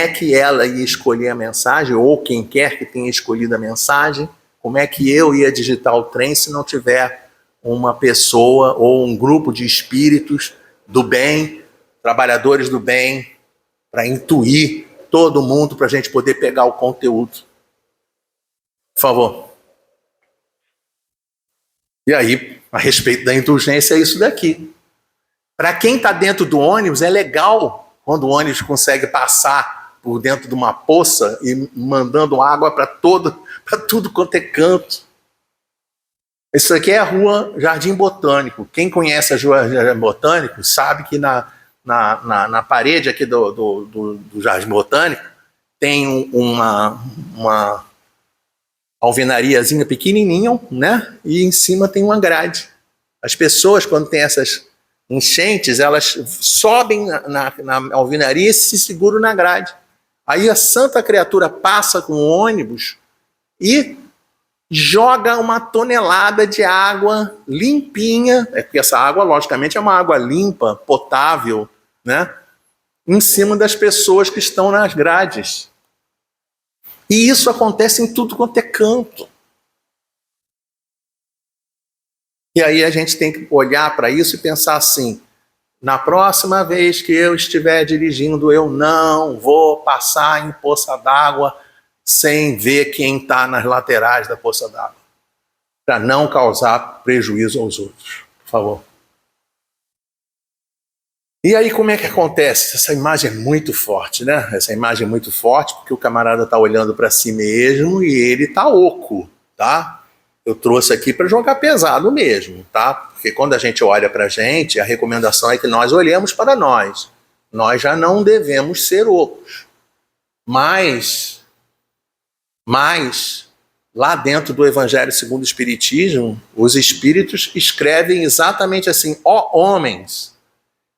que ela ia escolher a mensagem, ou quem quer que tenha escolhido a mensagem, como é que eu ia digitar o trem se não tiver uma pessoa ou um grupo de espíritos do bem, trabalhadores do bem, para intuir todo mundo, para a gente poder pegar o conteúdo. Por favor. E aí, a respeito da indulgência, é isso daqui. Para quem está dentro do ônibus, é legal quando o ônibus consegue passar por dentro de uma poça e mandando água para tudo quanto é canto. Isso aqui é a rua Jardim Botânico. Quem conhece a rua Jardim Botânico sabe que na parede aqui do Jardim Botânico tem uma alvenariazinha pequenininha, né? E em cima tem uma grade. As pessoas, quando tem essas enchentes, elas sobem na alvenaria e se seguram na grade. Aí a santa criatura passa com o ônibus e joga uma tonelada de água limpinha, porque essa água, logicamente, é uma água limpa, potável, né? Em cima das pessoas que estão nas grades. E isso acontece em tudo quanto é canto. E aí a gente tem que olhar para isso e pensar assim, na próxima vez que eu estiver dirigindo, eu não vou passar em poça d'água sem ver quem está nas laterais da poça d'água, para não causar prejuízo aos outros. Por favor. E aí como é que acontece? Essa imagem é muito forte, né? Essa imagem é muito forte porque o camarada está olhando para si mesmo e ele está oco, tá? Eu trouxe aqui para jogar pesado mesmo, tá? Porque quando a gente olha para a gente, a recomendação é que nós olhemos para nós. Nós já não devemos ser ocos. Mas lá dentro do Evangelho segundo o Espiritismo, os espíritos escrevem exatamente assim, ó homens,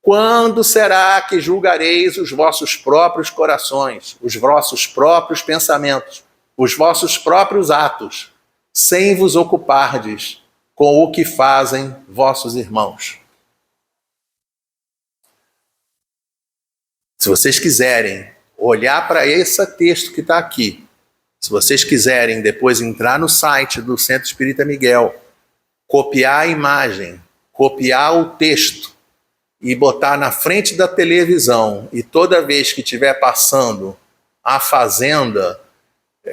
quando será que julgareis os vossos próprios corações, os vossos próprios pensamentos, os vossos próprios atos, sem vos ocupardes com o que fazem vossos irmãos? Se vocês quiserem olhar para esse texto que está aqui, se vocês quiserem depois entrar no site do Centro Espírita Miguel, copiar a imagem, copiar o texto e botar na frente da televisão, e toda vez que estiver passando A Fazenda,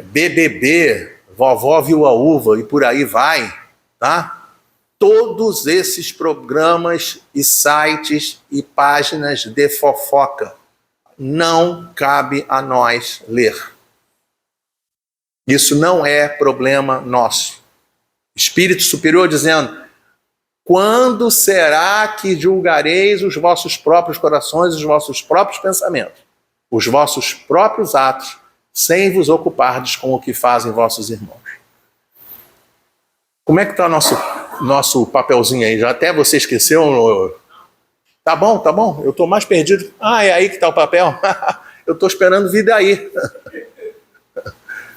BBB, Vovó Viu a Uva e por aí vai, tá? Todos esses programas e sites e páginas de fofoca não cabe a nós ler. Isso não é problema nosso. Espírito superior dizendo, quando será que julgareis os vossos próprios corações, os vossos próprios pensamentos, os vossos próprios atos, sem vos ocupardes com o que fazem vossos irmãos? Como é que está o nosso papelzinho aí? Já até você esqueceu? Tá bom, eu estou mais perdido. Ah, é aí que está o papel? Eu estou esperando vir daí.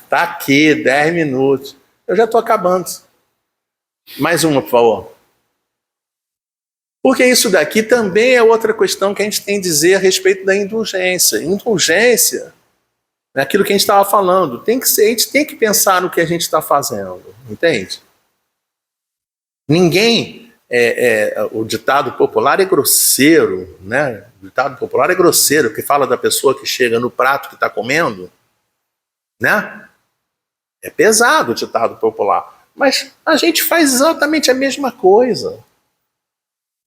Tá aqui, 10 minutos. Eu já estou acabando. Mais uma, por favor. Porque isso daqui também é outra questão que a gente tem a dizer a respeito da indulgência. Indulgência é aquilo que a gente estava falando. A gente tem que pensar no que a gente está fazendo, entende? Ninguém... o ditado popular é grosseiro, né? O ditado popular é grosseiro, que fala da pessoa que chega no prato que está comendo, né? É pesado o ditado popular, mas a gente faz exatamente a mesma coisa.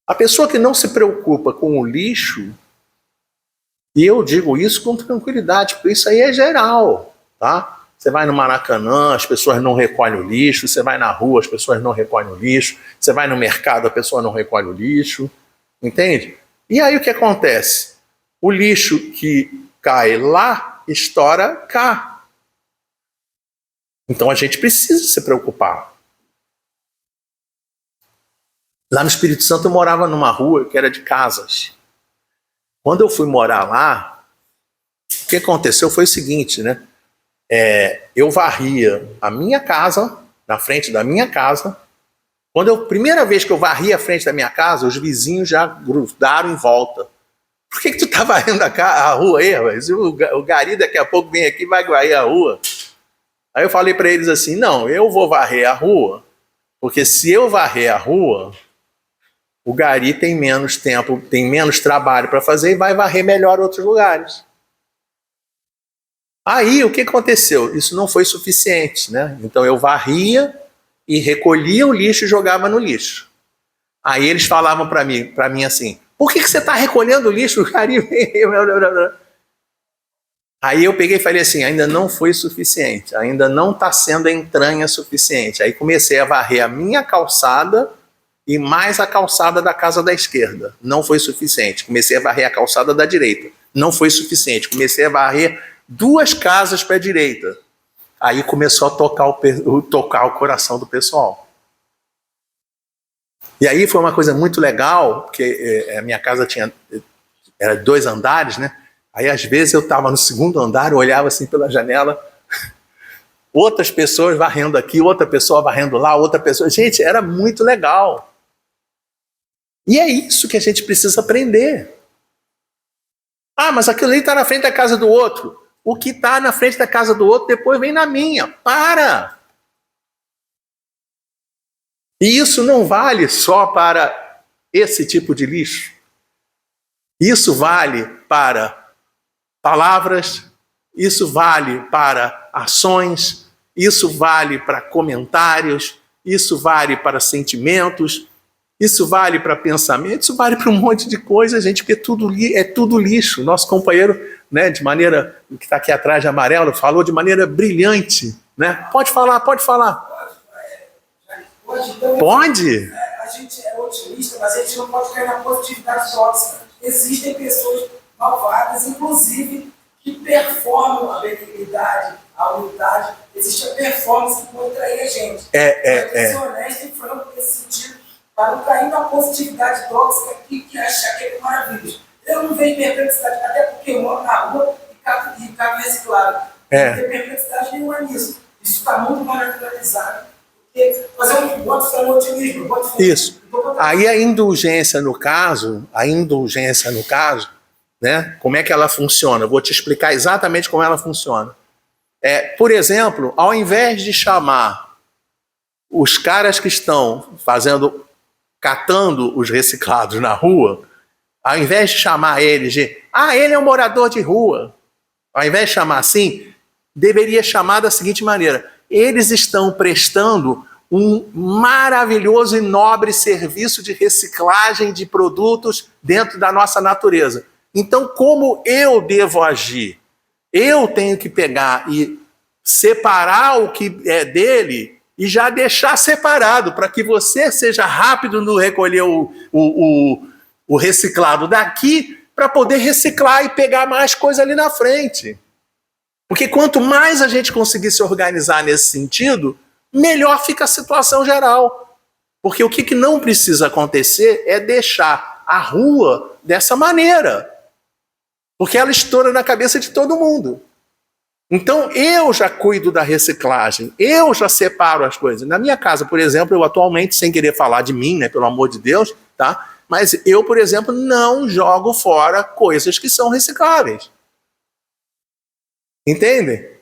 A pessoa que não se preocupa com o lixo, e eu digo isso com tranquilidade, porque isso aí é geral, tá? Você vai no Maracanã, as pessoas não recolhem o lixo. Você vai na rua, as pessoas não recolhem o lixo. Você vai no mercado, a pessoa não recolhe o lixo. Entende? E aí o que acontece? O lixo que cai lá, estoura cá. Então a gente precisa se preocupar. Lá no Espírito Santo eu morava numa rua que era de casas. Quando eu fui morar lá, o que aconteceu foi o seguinte, né? Eu varria a minha casa, na frente da minha casa. Primeira vez que eu varri a frente da minha casa, os vizinhos já grudaram em volta. Por que tu tá varrendo a rua aí, rapaz? O gari daqui a pouco vem aqui e vai varrer a rua. Aí eu falei para eles assim, não, eu vou varrer a rua, porque se eu varrer a rua, o gari tem menos tempo, tem menos trabalho para fazer e vai varrer melhor outros lugares. Aí, o que aconteceu? Isso não foi suficiente, né? Então, eu varria e recolhia o lixo e jogava no lixo. Aí, eles falavam para mim assim, por que você está recolhendo o lixo? Aí, eu peguei e falei assim, ainda não foi suficiente, ainda não está sendo entranha suficiente. Aí, comecei a varrer a minha calçada e mais a calçada da casa da esquerda. Não foi suficiente. Comecei a varrer a calçada da direita. Não foi suficiente. Comecei a varrer 2 casas para a direita. Aí começou a tocar o coração do pessoal. E aí foi uma coisa muito legal, porque a minha casa era 2 andares, né? Aí às vezes eu estava no 2º andar, eu olhava assim pela janela, outras pessoas varrendo aqui, outra pessoa varrendo lá, outra pessoa... Gente, era muito legal. E é isso que a gente precisa aprender. Ah, mas aquilo ali está na frente da casa do outro. O que está na frente da casa do outro depois vem na minha. Para! E isso não vale só para esse tipo de lixo. Isso vale para palavras, isso vale para ações, isso vale para comentários, isso vale para sentimentos, isso vale para pensamento, isso vale para um monte de coisa, gente, porque é tudo lixo. Nosso companheiro, né, de maneira, que está aqui atrás de amarelo, falou de maneira brilhante, né? Pode falar. Pode? A gente é otimista, mas a gente não pode cair na positividade tóxica. Existem pessoas malvadas, inclusive, que performam a benignidade, a humildade. Existe a performance que pode trair a gente. Ser honesto e franco nesse sentido, para não cair na positividade tóxica que achar que é maravilhoso. Eu não vejo perplexidade, até porque eu moro na rua e cago reciclado. Não tem perplexidade nenhuma nisso. Isso está muito mais naturalizado. Mas eu boto fé no otimismo. Isso. Aí a indulgência no caso, né? Como é que ela funciona? Eu vou te explicar exatamente como ela funciona. Por exemplo, ao invés de chamar os caras que estão catando os reciclados na rua, ao invés de chamar eles de ele é um morador de rua, ao invés de chamar assim, deveria chamar da seguinte maneira: eles estão prestando um maravilhoso e nobre serviço de reciclagem de produtos dentro da nossa natureza. Então, como eu devo agir? Eu tenho que pegar e separar o que é dele e já deixar separado, para que você seja rápido no recolher o reciclado daqui, para poder reciclar e pegar mais coisa ali na frente. Porque quanto mais a gente conseguir se organizar nesse sentido, melhor fica a situação geral. Porque o que não precisa acontecer é deixar a rua dessa maneira, porque ela estoura na cabeça de todo mundo. Então, eu já cuido da reciclagem, eu já separo as coisas. Na minha casa, por exemplo, eu atualmente, sem querer falar de mim, né, pelo amor de Deus, tá? Mas eu, por exemplo, não jogo fora coisas que são recicláveis. Entendem?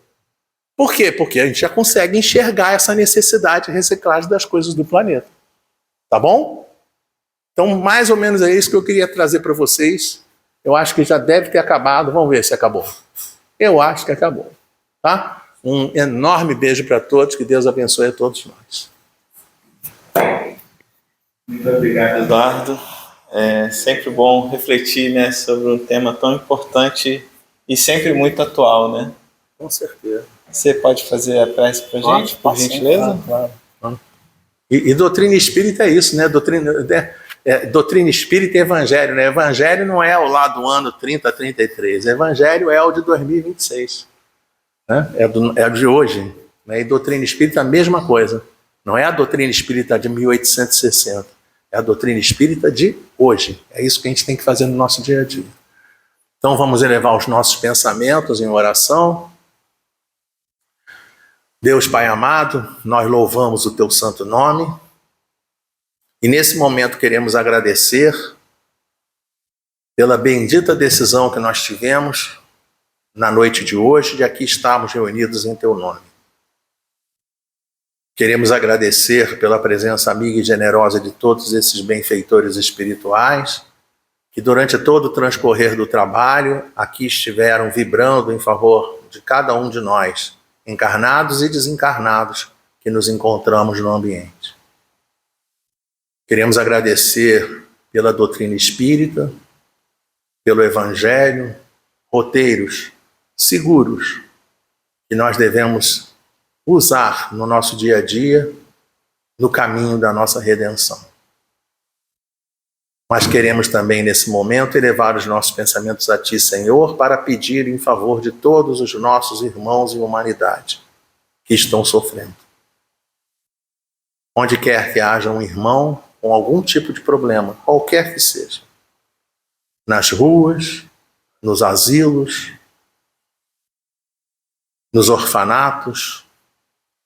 Por quê? Porque a gente já consegue enxergar essa necessidade de reciclagem das coisas do planeta. Tá bom? Então, mais ou menos é isso que eu queria trazer para vocês. Eu acho que já deve ter acabado. Vamos ver se acabou. Eu acho que acabou. Tá? Um enorme beijo para todos. Que Deus abençoe a todos nós. Muito obrigado, Eduardo. É sempre bom refletir, né, sobre um tema tão importante e sempre muito atual, né? Com certeza. Você pode fazer a prece para a gente, por gentileza? Claro. E doutrina espírita é isso, né? Doutrina espírita e evangelho, né? Evangelho não é o lá do ano 3033. Evangelho é o de 2026. Né? É o de hoje. Né? E doutrina espírita é a mesma coisa. Não é a doutrina espírita de 1860. É a doutrina espírita de hoje. É isso que a gente tem que fazer no nosso dia a dia. Então vamos elevar os nossos pensamentos em oração. Deus Pai amado, nós louvamos o teu santo nome e nesse momento queremos agradecer pela bendita decisão que nós tivemos na noite de hoje de aqui estarmos reunidos em teu nome. Queremos agradecer pela presença amiga e generosa de todos esses benfeitores espirituais que durante todo o transcorrer do trabalho aqui estiveram vibrando em favor de cada um de nós, encarnados e desencarnados, que nos encontramos no ambiente. Queremos agradecer pela doutrina espírita, pelo evangelho, roteiros seguros que nós devemos usar no nosso dia a dia, no caminho da nossa redenção. Mas queremos também, nesse momento, elevar os nossos pensamentos a Ti, Senhor, para pedir em favor de todos os nossos irmãos em humanidade que estão sofrendo. Onde quer que haja um irmão com algum tipo de problema, qualquer que seja, nas ruas, nos asilos, nos orfanatos,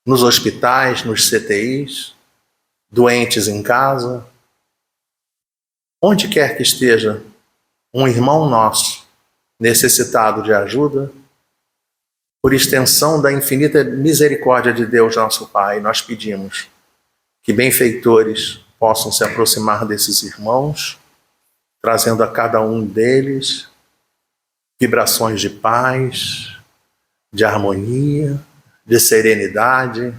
nos hospitais, nos CTIs, doentes em casa, onde quer que esteja um irmão nosso necessitado de ajuda, por extensão da infinita misericórdia de Deus nosso Pai, nós pedimos que benfeitores possam se aproximar desses irmãos, trazendo a cada um deles vibrações de paz, de harmonia, de serenidade,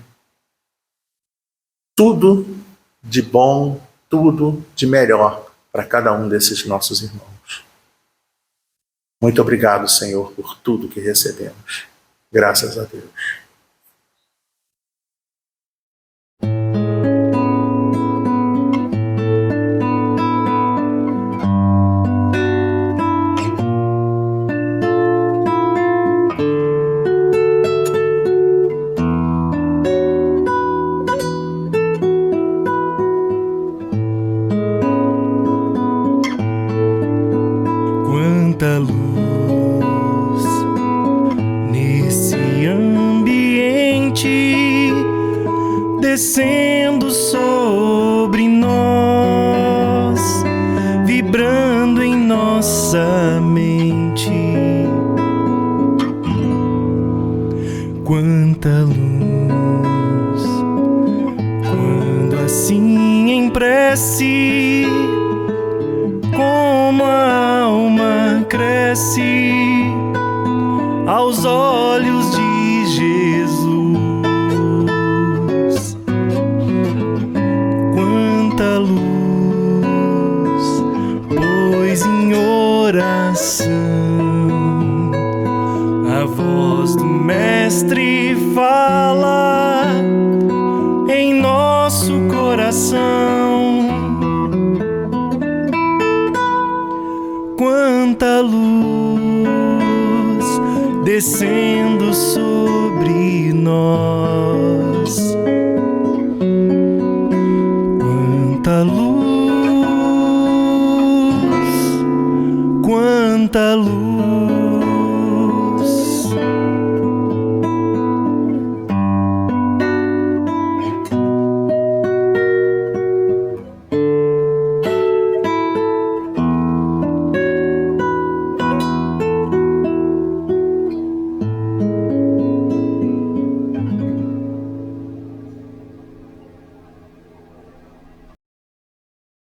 tudo de bom, tudo de melhor para cada um desses nossos irmãos. Muito obrigado, Senhor, por tudo que recebemos. Graças a Deus. Quanta luz nesse ambiente, descendo sobre nós, vibrando em nossa mente. Quanta luz, quando assim em prece, como a alma cresce aos olhos de Jesus. Quanta luz, pois em oração a voz do Mestre fala em nosso coração. Quanta luz descendo sobre nós. Quanta luz quanta luz